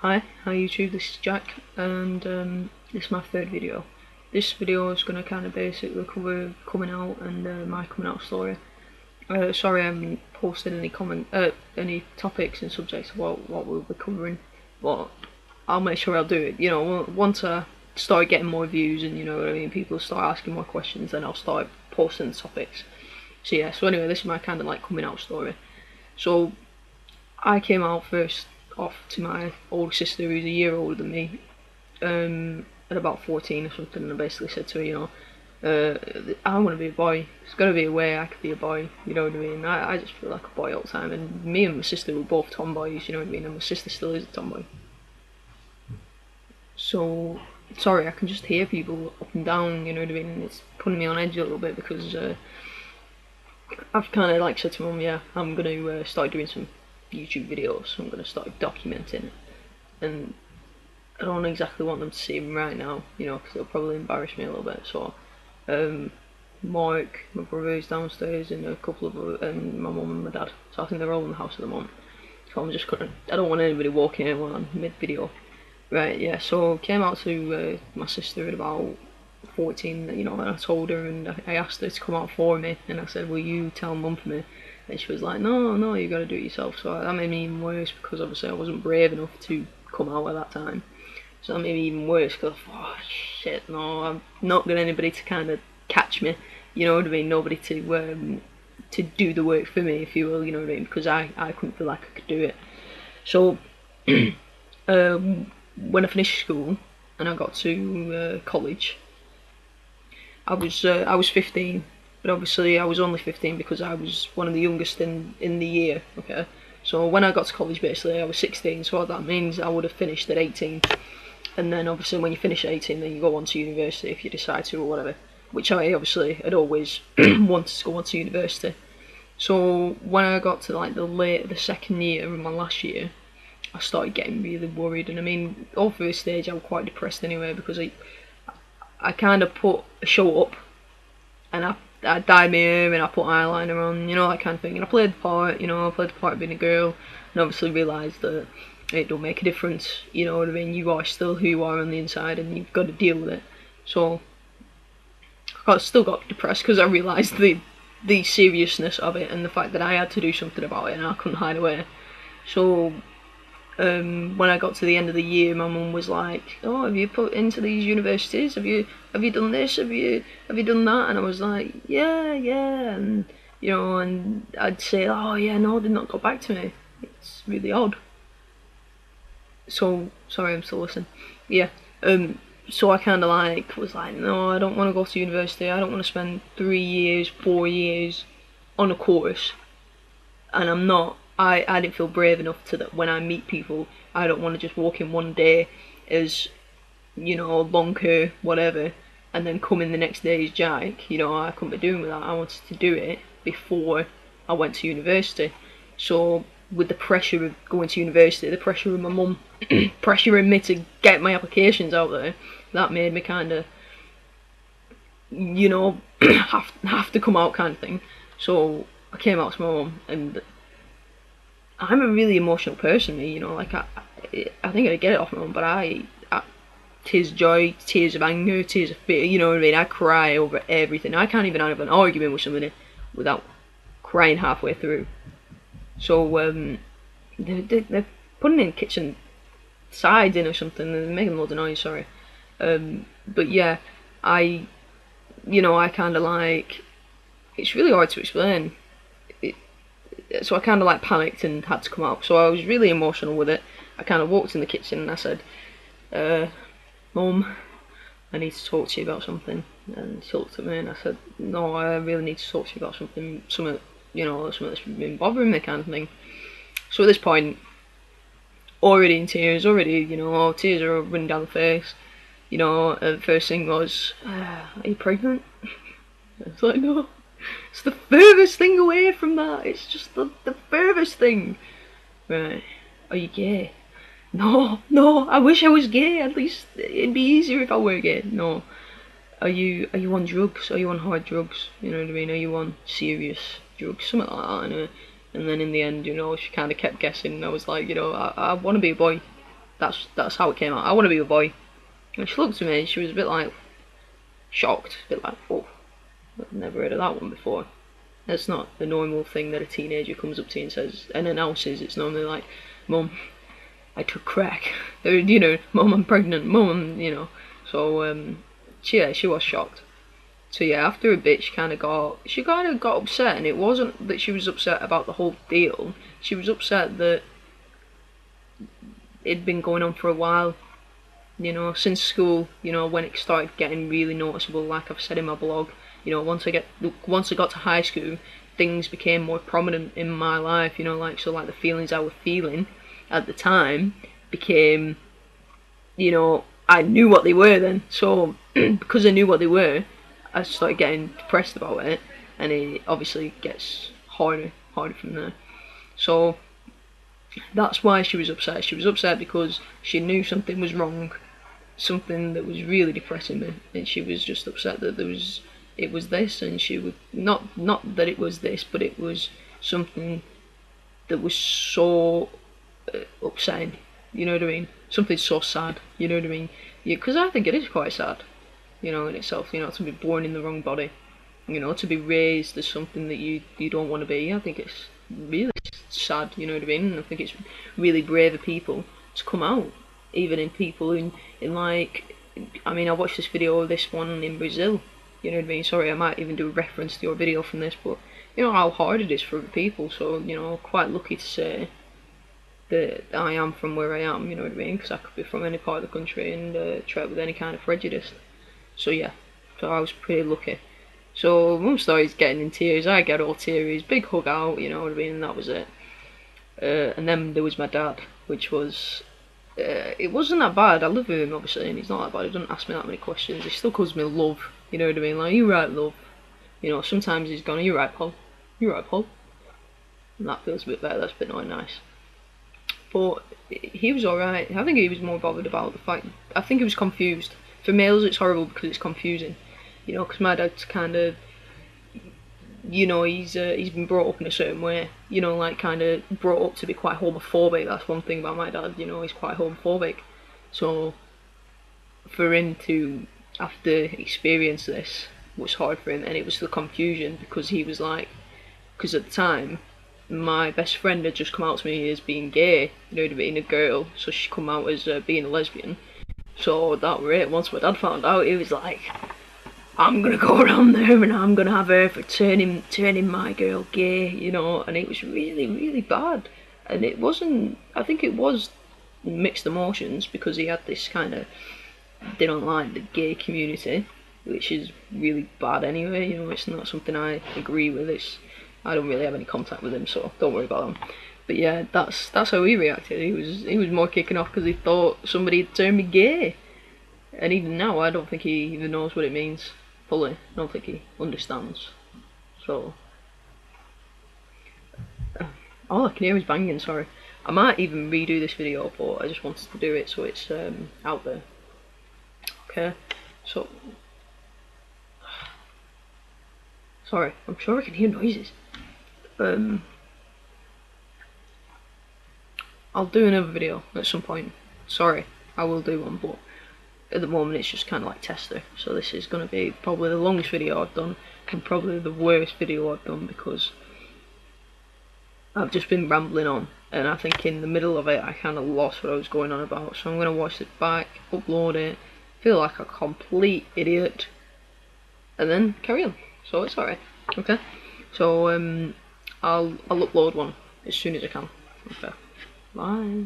Hi YouTube, this is Jack, and this is my third video. This video is going to kind of basically cover coming out and my coming out story. Sorry I haven't posted any topics and subjects about what we'll be covering, but I'll make sure I'll do it. You know, once I start getting more views and you know what I mean, people start asking more questions, then I'll start posting topics. So yeah, so anyway, this is my kind of like coming out story. So I came out first off to my older sister, who's a year older than me, at about 14 or something, and I basically said to her, you know, I want to be a boy. There's got to be a way I could be a boy, you know what I mean? I just feel like a boy all the time, and me and my sister were both tomboys, you know what I mean? And my sister still is a tomboy. So, sorry, I can just hear people up and down, you know what I mean? And it's putting me on edge a little bit because I've kind of like said to mum, yeah, I'm going to start doing some YouTube videos. I'm going to start documenting it, and I don't exactly want them to see them right now, you know, because it'll probably embarrass me a little bit. So, Mark, my brother is downstairs, and a couple of and my mum and my dad. So I think they're all in the house at the moment. So I'm just gonna. I don't want anybody walking in while I'm mid-video. Right, yeah. So came out to my sister at about 14, you know, and I told her, and I asked her to come out for me, and I said, will you tell mum for me? And she was like, no, you gotta do it yourself. So that made me even worse, because obviously I wasn't brave enough to come out at that time. So that made me even worse, because I thought, oh shit, no, I'm not got anybody to kind of catch me, you know what I mean, nobody to do the work for me, if you will, you know what I mean, because I couldn't feel like I could do it. So, when I finished school, and I got to college, I was 15, but obviously I was only 15 because I was one of the youngest in the year. Okay, so when I got to college, basically I was 16. So that means I would have finished at 18, and then obviously when you finish at 18, then you go on to university if you decide to or whatever. Which I obviously had always wanted to go on to university. So when I got to like the second year of my last year, I started getting really worried, and I mean, all through the stage I was quite depressed anyway, because I kind of put a show up, and I dyed my hair and I put eyeliner on, you know, that kind of thing, and I played the part, you know, I played the part of being a girl, and obviously realised that it don't make a difference, you know what I mean, you are still who you are on the inside, and you've got to deal with it. So I still got depressed because I realised the seriousness of it, and the fact that I had to do something about it and I couldn't hide away. So when I got to the end of the year, my mum was like, "Oh, have you put into these universities? Have you done this? Have you done that?" And I was like, "Yeah," and you know, and I'd say, "Oh yeah, no, they not got back to me." It's really odd. So sorry, I'm still listening. Yeah. So I kind of like was like, no, I don't want to go to university. I don't want to spend 3 years, 4 years on a course, and I'm not. I didn't feel brave enough to that when I meet people. I don't want to just walk in one day as, you know, long hair, whatever, and then come in the next day as Jack. You know, I couldn't be doing with that. I wanted to do it before I went to university. So with the pressure of going to university, the pressure of my mum pressuring me to get my applications out there, that made me kind of, you know, have to come out kind of thing. So I came out to my mum, and I'm a really emotional person, you know, like I think I get it off my mum, but tears of joy, tears of anger, tears of fear, you know what I mean, I cry over everything. I can't even have an argument with somebody without crying halfway through. So they're putting in kitchen sides in or something, and they're making loads of noise, sorry. But yeah, you know, I kind of like, it's really hard to explain. So I kind of like panicked and had to come out. So I was really emotional with it. I kind of walked in the kitchen and I said, Mum, I need to talk to you about something. And she looked at me and I said, no, I really need to talk to you about something, you know, something that's been bothering me kind of thing. So at this point, already in tears, you know, tears are running down the face. You know, the first thing was, are you pregnant? I was like, no. It's the furthest thing away from that. It's just the furthest thing. Right. Are you gay? No, I wish I was gay. At least it'd be easier if I were gay. No. Are you on drugs? Are you on hard drugs? You know what I mean? Are you on serious drugs? Something like that, anyway. And then in the end, you know, she kind of kept guessing. And I was like, you know, I want to be a boy. That's how it came out. I want to be a boy. And she looked at me and she was a bit like shocked, a bit like, oh, I've never heard of that one before. That's not the normal thing that a teenager comes up to you and says and announces. It's normally like, Mum, I took crack. Or, you know, Mum, I'm pregnant. Mum, you know. So she was shocked. So yeah, after a bit, she kind of got upset, and it wasn't that she was upset about the whole deal. She was upset that it'd been going on for a while. You know, since school, you know, when it started getting really noticeable, like I've said in my blog, you know, once I got to high school, things became more prominent in my life, you know, like, so like the feelings I was feeling at the time became, you know, I knew what they were then, so because I knew what they were, I started getting depressed about it, and it obviously gets harder from there. So that's why she was upset. She was upset because she knew something was wrong, something that was really depressing me, and she was just upset that it was this, and she would not that it was this, but it was something that was so upsetting. You know what I mean? Something so sad. You know what I mean? Yeah, because I think it is quite sad. You know, in itself. You know, to be born in the wrong body. You know, to be raised as something that you don't want to be. I think it's really sad. You know what I mean? And I think it's really brave of people to come out, even in people in like. I mean, I watched this video of this one in Brazil. You know what I mean? Sorry, I might even do a reference to your video from this, but you know how hard it is for other people. So you know, quite lucky to say that I am from where I am. You know what I mean? Because I could be from any part of the country and treat with any kind of prejudice. So yeah, so I was pretty lucky. So Mum started getting in tears. I get all teary. Big hug out. You know what I mean? And that was it. And then there was my dad, which was. It wasn't that bad. I live with him obviously, and he's not that bad. He doesn't ask me that many questions. He still calls me love. You know what I mean? Like, you right, love. You know, sometimes he's gone, you right, Paul. You right, Paul. And that feels a bit better. That's a bit not nice. But he was alright. I think he was more bothered about the fact. I think he was confused. For males, it's horrible because it's confusing. You know, because my dad's kind of. You know, he's been brought up in a certain way. You know, like kind of brought up to be quite homophobic. That's one thing about my dad. You know, he's quite homophobic. So for him to have to experience this was hard for him, and it was the confusion because he was like, because at the time my best friend had just come out to me as being gay, you know, to being a girl, so she come out as being a lesbian. So that were it. Once my dad found out, he was like, I'm gonna go around there and I'm gonna have her for turning my girl gay, you know, and it was really, really bad. And it wasn't, I think it was mixed emotions because he had this kind of, they don't like the gay community, which is really bad anyway, you know, it's not something I agree with. I don't really have any contact with him, so don't worry about him. But yeah, that's how he reacted. He was more kicking off because he thought somebody had turned me gay. And even now, I don't think he even knows what it means fully. I don't think he understands. So, all I can hear is banging, sorry. I might even redo this video, but I just wanted to do it so it's out there. Okay, so... Sorry, I'm sure I can hear noises. I'll do another video at some point. Sorry, I will do one, but at the moment it's just kind of like tester. So this is going to be probably the longest video I've done, and probably the worst video I've done because I've just been rambling on, and I think in the middle of it I kind of lost what I was going on about. So I'm going to watch it back, upload it, feel like a complete idiot, and then carry on. So it's alright. Okay. So I'll upload one as soon as I can. Okay. Bye.